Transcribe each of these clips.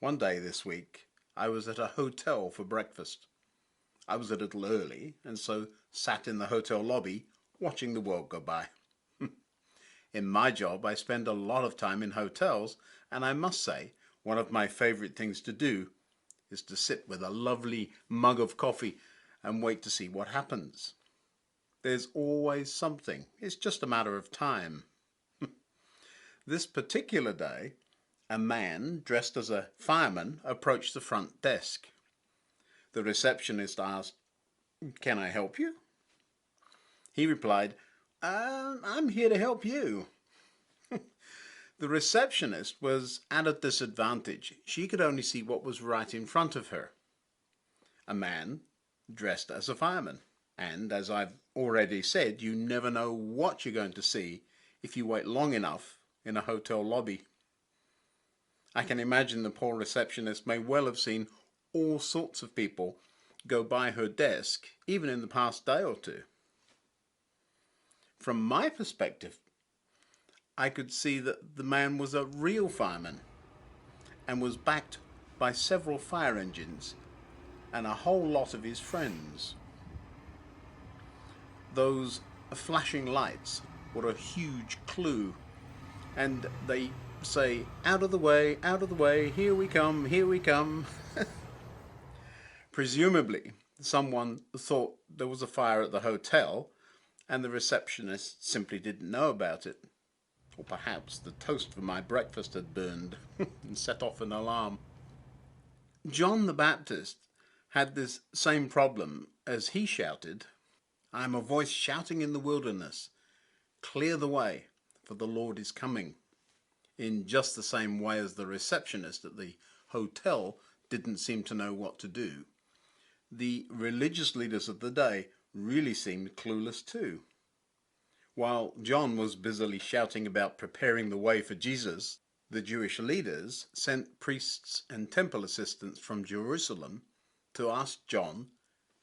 One day this week, I was at a hotel for breakfast. I was a little early and so sat in the hotel lobby watching the world go by. In my job, I spend a lot of time in hotels, and I must say, one of my favorite things to do is to sit with a lovely mug of coffee and wait to see what happens. There's always something. It's just a matter of time. This particular day, a man dressed as a fireman approached the front desk. The receptionist asked, "Can I help you?" He replied, "I'm here to help you." The receptionist was at a disadvantage. She could only see what was right in front of her. A man dressed as a fireman. And as I've already said, you never know what you're going to see if you wait long enough in a hotel lobby. I can imagine the poor receptionist may well have seen all sorts of people go by her desk, even in the past day or two. From my perspective, I could see that the man was a real fireman and was backed by several fire engines and a whole lot of his friends. Those flashing lights were a huge clue, and they say, out of the way, here we come, here we come." Presumably, someone thought there was a fire at the hotel and the receptionist simply didn't know about it. Or perhaps the toast for my breakfast had burned and set off an alarm. John the Baptist had this same problem as he shouted, "I am a voice shouting in the wilderness, clear the way, for the Lord is coming," in just the same way as the receptionist at the hotel didn't seem to know what to do. The religious leaders of the day really seemed clueless too. While John was busily shouting about preparing the way for Jesus, the Jewish leaders sent priests and temple assistants from Jerusalem to ask John,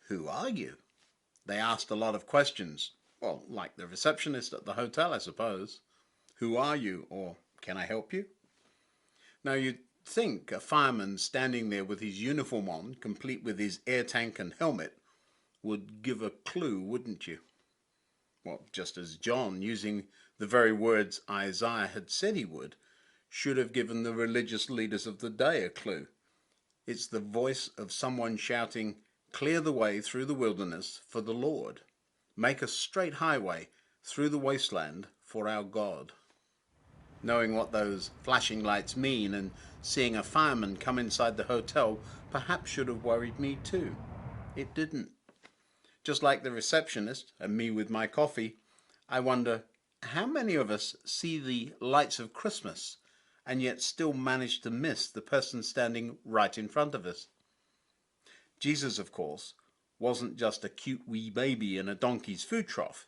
"Who are you?" They asked a lot of questions. Well, like the receptionist at the hotel, I suppose. "Who are you?" or "Can I help you?" Now you'd think a fireman standing there with his uniform on, complete with his air tank and helmet, would give a clue, wouldn't you? Well, just as John, using the very words Isaiah had said he would, should have given the religious leaders of the day a clue. It's the voice of someone shouting, "Clear the way through the wilderness for the Lord. Make a straight highway through the wasteland for our God." Knowing what those flashing lights mean and seeing a fireman come inside the hotel perhaps should have worried me too. It didn't. Just like the receptionist and me with my coffee, I wonder how many of us see the lights of Christmas and yet still manage to miss the person standing right in front of us. Jesus, of course, wasn't just a cute wee baby in a donkey's food trough.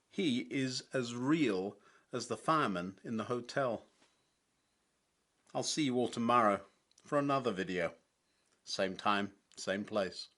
He is as real as the fireman in the hotel. I'll see you all tomorrow for another video. Same time, same place.